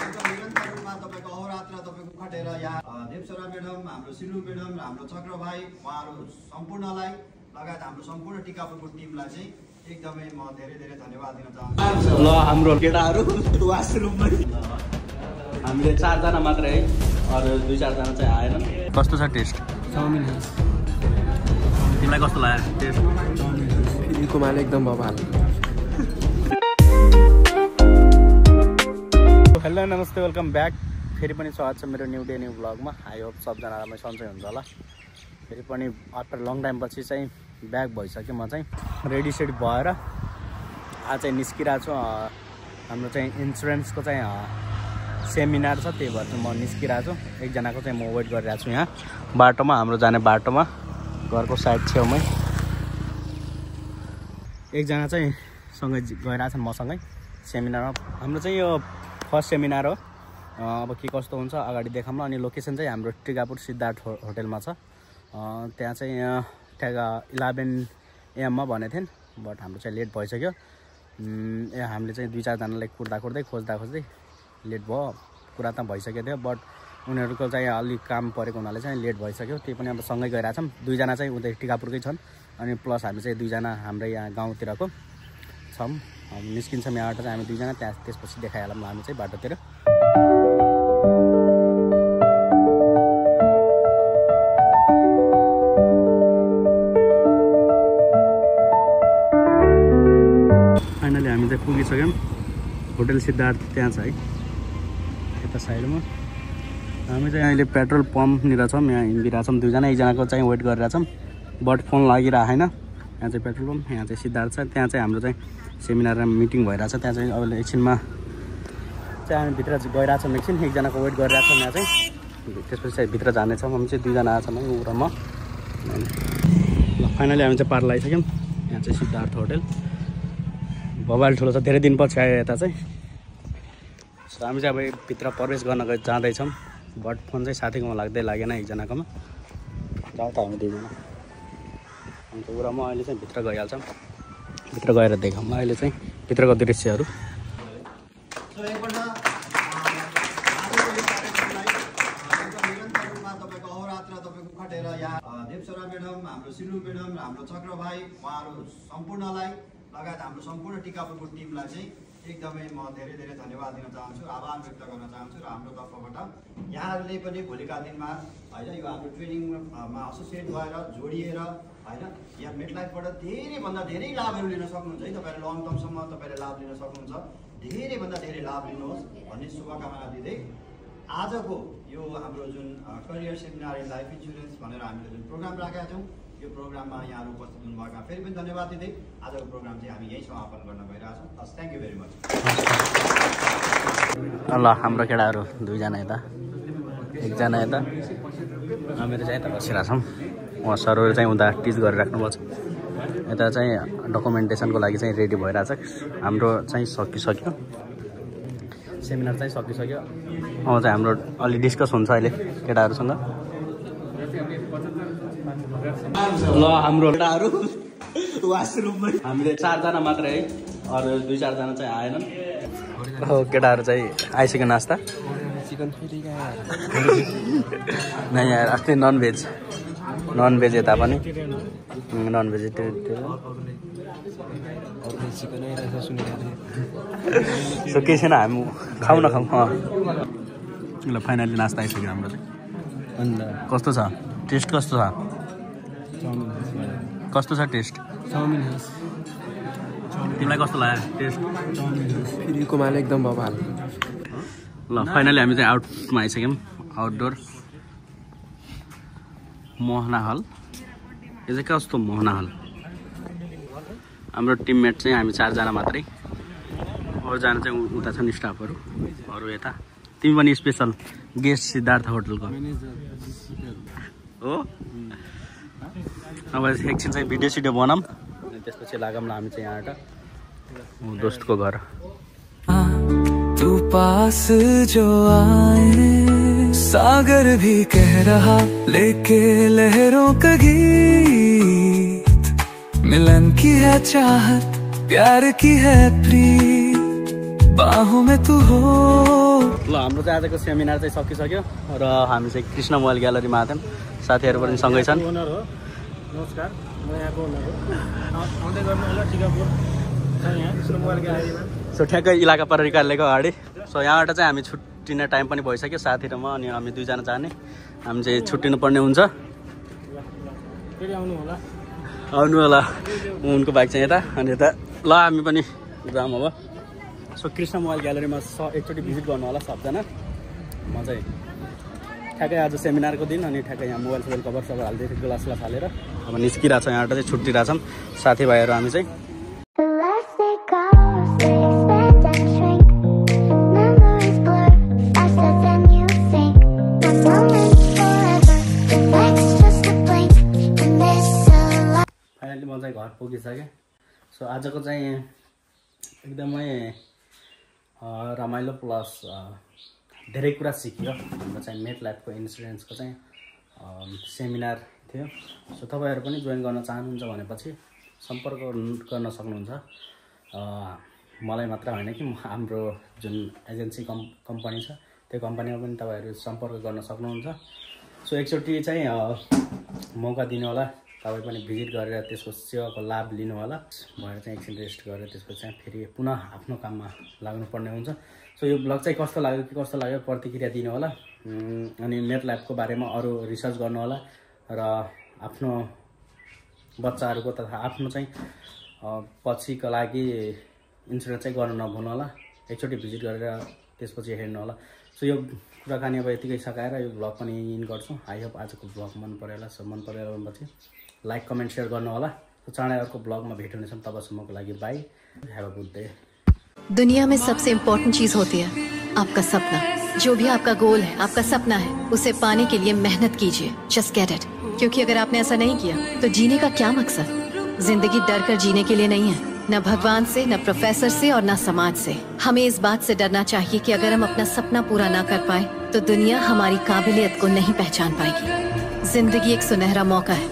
निरन्तर रूपमा तपाईको अहोरात्र तपाईको खटेर यहाँ देवसरा म्याडम, हाम्रो सिलु म्याडम र हाम्रो चक्र भाइ उहाँहरू सम्पूर्णलाई लगायत हाम्रो सम्पूर्ण टिकापुरको टिमलाई चाहिँ एकदमै म धेरै धेरै धन्यवाद दिन चाहन्छु। ल हाम्रो केटाहरू वासरुममा हामीले 4 जना मात्रै है, अरू 2-4 जना चाहिँ आएनन्। कस्तो छ टेस्ट? चाउमिन। तिमीलाई कस्तो लाग्यो टेस्ट? कुमार एकदम बवाल। हेलो नमस्ते, वेलकम ब्याक। फेरि पनि स्वागत छ मेरो न्यू डे न्यू ब्लगमा। आई होप सबजना राम्रो सन्चै हुन्छ होला। फेरि पनि आफ्टर लङ टाइम पछि चाहिँ ब्याक भइसक्यो। म चाहिँ रेडी सेडी भएर आज चाहिँ निस्किरहेको छु। हाम्रो चाहिँ इन्सुरेन्सको चाहिँ सेमिनार छ, त्यही भएर चाहिँ म निस्किरहेको छु। एकजनाको चाहिँ म वेट गरिरहेको छु यहाँ बाटोमा, हाम्रो जाने बाटोमा, घरको साइड छेउमै। एकजना चाहिँ सँगै गइरहेको छ मसँगै सेमिनारमा। हाम्रो चाहिँ यो फर्स्ट सेमिनार हो। अब के कस्तो हुन्छ अगाडि देखाउँला। अनि लोकेसन चाहिँ हाम्रो टिकापुर सिद्धार्थ होटेलमा छ। त्यहाँ चाहिँ ठ्याक्क 11 AM मा भनेको थिएँ, बट हाम्रो चाहिँ लेट भइसक्यो। हामीले चाहिँ 2-4 जनालाई खोज्दै लेट भयो। कुरा त भइसकेको थियो, बट उनीहरूको चाहिँ अलिक काम परेको हुनाले चाहिँ लेट भइसक्यो। त्यही पनि अब सँगै गइरहेछौँ। 2 जना चाहिँ उतै टिकापुरकै छन्, अनि प्लस हामी चाहिँ 2 जना हाम्रै यहाँ गाउँतिरको छौँ। अब निस्किन्छौँ यहाँबाट चाहिँ हामी 2 जना, त्यसपछि देखाइहालौँ हामी चाहिँ बाटोतिर। फाइनली हामी चाहिँ पुगिसक्यौँ। होटल सिद्धार्थ त्यहाँ छ है, यता साइडमा। हामी चाहिँ अहिले पेट्रोल पम्पनिर छौँ, यहाँ हिँडिरहेछौँ 2 जना। एकजनाको चाहिँ वेट गरिरहेछौँ, बट फोन लागिरहेको छैन। यहाँ चाहिँ पेट्रोल पम्प, यहाँ चाहिँ सिद्धार्थ छ। त्यहाँ चाहिँ हाम्रो चाहिँ सेमिनारमा मिटिङ भइरहेछ। त्यहाँ चाहिँ अब एकछिनमा चाहिँ हामी भित्र गइरहेछौँ। एकछिन एकजनाको वेट गरिरहेछौँ यहाँ चाहिँ, त्यसपछि चाहिँ भित्र जानेछौँ। हामी चाहिँ 2 जना आएछौँ है, ऊ र म। ल फाइनली हामी चाहिँ पार लगाइसक्यौँ। यहाँ चाहिँ सिद्धार्थ होटल बबाल ठुलो छ, धेरै दिनपछि आयो यता चाहिँ। सो हामी चाहिँ अब भित्र प्रवेश गर्न जाँदैछौँ, बट फोन चाहिँ साथीकोमा लागेन, एकजनाकोमा। जाउँ त हामी 2 जना। अन्त ऊ र म अहिले चाहिँ भित्र गइहाल्छौँ। भित्र गएर देखाउँला अहिले चाहिँ भित्रको दृश्यहरू। देवसरा म्याडम, हाम्रो सिलु म्याडम र हाम्रो चक्र भाइ उहाँहरू सम्पूर्णलाई लगायत हाम्रो सम्पूर्ण टिकापुरको टिमलाई चाहिँ एकदमै म धेरै धेरै धन्यवाद दिन चाहन्छु, आभार व्यक्त गर्न चाहन्छु। र हाम्रो तर्फबाट यहाँहरूले पनि भोलिका दिनमा होइन यो हाम्रो ट्रेनिङमा एसोसिएट भएर जोडिएर होइन यहाँ मेटलाइफबाट धेरैभन्दा धेरै लाभहरू लिन सक्नुहुन्छ है। तपाईँले लङ टर्मसम्म तपाईँले लाभ लिन सक्नुहुन्छ। धेरैभन्दा धेरै लाभ लिनुहोस् भन्ने शुभकामना दिँदै आजको यो हाम्रो जुन career seminar in life insurance भनेर हामीले जुन प्रोग्राम राखेका छौँ, यो प्रोग्राममा यहाँहरू उपस्थित हुनुभएका फेरि पनि धन्यवाद दिँदै आजको प्रोग्राम चाहिँ हामी यहीँ समापन गर्न गइरहेछौँ। हस्, थ्याङ्क यू भेरी मच। ल हाम्रो केटाहरू 2 जना यता, 1 जना यता, हामीहरू चाहिँ यता बसिरहेछौँ। उहाँ सरहरू चाहिँ उता टिच गरिराख्नुभएको छ। यता चाहिँ डकुमेन्टेसनको लागि चाहिँ रेडी भइरहेछ। हाम्रो चाहिँ सकिसक्यो, सेमिनार चाहिँ सकिसक्यो। चाहिँ हाम्रो अलि डिस्कस हुन्छ अहिले केटाहरूसँग। ल हाम्रो केटाहरू वासरुममा हामीले 4 जना मात्रै है, अरू 2-4 जना चाहिँ आएनन्। केटाहरू चाहिँ आइसक्यो नास्ता। चिकन फेरि नै यार, अस्ति नन भेज यता पनि नन भेजिटेरियन। सो केही छैन, हामी खाउँ न। ल फाइनली नास्ता आइसक्यो हाम्रो चाहिँ। अन्त कस्तो छ टेस्ट? कस्तो छ टेस्ट? चाउमिन। तिमीलाई कस्तो लाग्यो टेस्ट? फेरि कुमार एकदम बवाल। ल फाइनली हामी चाहिँ आउटमा आइसक्यौँ। आउटडोर मोहना हल। यो चाहिँ कस्तो मोहना हल? हाम्रो टिममेट चाहिँ हामी 4 जना मात्रै, अरू जना चाहिँ उता छन् स्टाफहरू, अरू यता। तिमी पनि स्पेसल गेस्ट सिद्धार्थ होटलको हो। अब एकछिन चाहिँ भिडियो सिडियो बनाऊँ, त्यसपछि लागौँ ल हामी चाहिँ यहाँबाट दोस्तको घर। तू पास जो आए सागर भी कह रहा लेके लहरों का गीत, मिलन की है चाहत प्यार की है प्रीत, बाहों में तू हो ल हाम्रो चाहिँ आजको सेमिनार चाहिँ सकिसक्यो र हामी चाहिँ कृष्ण मोबाइल ग्यालरीमा आएको थियौँ। साथीहरू पनि सँगै छन्। ओनर हो, नमस्कार, म यहाँको ओनर हो। आउँदै गर्नु होला टिकापुर छ यहाँ कृष्ण मोबाइल ग्यालरीमा। सो ठ्याक्कै इलाका प्रहरी कार्यालयको अगाडि। सो यहाँबाट चाहिँ हामी छुट्टिने टाइम पनि भइसक्यो, साथी र म अनि हामी दुईजना जाने। हामी चाहिँ छुट्टिनु पर्ने हुन्छ। फेरि आउनु होला। उनको बाइक चाहिँ यता अनि यता। ल हामी पनि जाऊँ अब। सो कृष्ण मोबाइल ग्यालरीमा एकचोटि भिजिट गर्नु होला सबजना। म चाहिँ ठ्याक्कै आज सेमिनारको दिन अनि ठ्याक्कै यहाँ मोबाइल कभर सबै हाल्दै ग्लास हालेर अब निस्किरहेको छ। यहाँबाट चाहिँ छुट्टिरहेछौँ साथीभाइहरू हामी चाहिँ। फाइनली म चाहिँ घर पुगिसकेँ। सो आजको चाहिँ एकदमै रमाइलो प्लस धेरै कुरा सिकियो। हाम्रो चाहिँ मेट ल्याबको इन्सुरेन्सको चाहिँ सेमिनार थियो। सो तपाईँहरू पनि जोइन गर्न चाहनुहुन्छ भनेपछि सम्पर्क गर्न सक्नुहुन्छ। मलाई मात्र होइन कि हाम्रो जुन एजेन्सी कम्पनी छ त्यो कम्पनीमा पनि तपाईँहरू सम्पर्क गर्न सक्नुहुन्छ। सो एकचोटि चाहिँ मौका दिनु होला, तपाईँ पनि भिजिट गरेर त्यसको सेवाको लाभ लिनु होला। भएर चाहिँ एकछिन रेस्ट गरेर त्यसपछि चाहिँ फेरि पुनः आफ्नो काममा लाग्नुपर्ने हुन्छ। सो यो ब्लग चाहिँ कस्तो लाग्यो प्रतिक्रिया दिनु होला। अनि मेट ल्याबको बारेमा अरू रिसर्च गर्नु होला र आफ्नो बच्चाहरूको तथा आफ्नो चाहिँ पछिको लागि इन्सुरेन्स चाहिँ गर्न नभुल्नु होला। एकचोटि भिजिट गरेर त्यसपछि हेर्नु होला। सो यो कुराकानी अब यतिकै सकाएर यो ब्लग पनि इन गर्छु। आई होप आजको ब्लग मन पऱ्यो होला। सब मन पऱ्यो भनेपछि लाइक कमेन्ट सेयर गर्नु होला। चाँडै अर्को ब्लगमा भेट हुनेछौँ। तबसम्मको लागि by, have a good day. दुनिया में सबसे इम्पोर्टेंट चीज होती है आपका सपना। जो भी आपका गोल है, आपका सपना है, उसे पाने के लिए मेहनत कीजिए। Just get it. क्योंकि अगर आपने ऐसा नहीं किया तो जीने का क्या मकसद? जिंदगी डर कर जीने के लिए नहीं है, न भगवान से, न प्रोफेसर से और न समाज से। हमें इस बात से डरना चाहिए कि अगर हम अपना सपना पूरा ना कर पाए तो दुनिया हमारी काबिलियत को नहीं पहचान पाएगी। जिंदगी एक सुनहरा मौका है,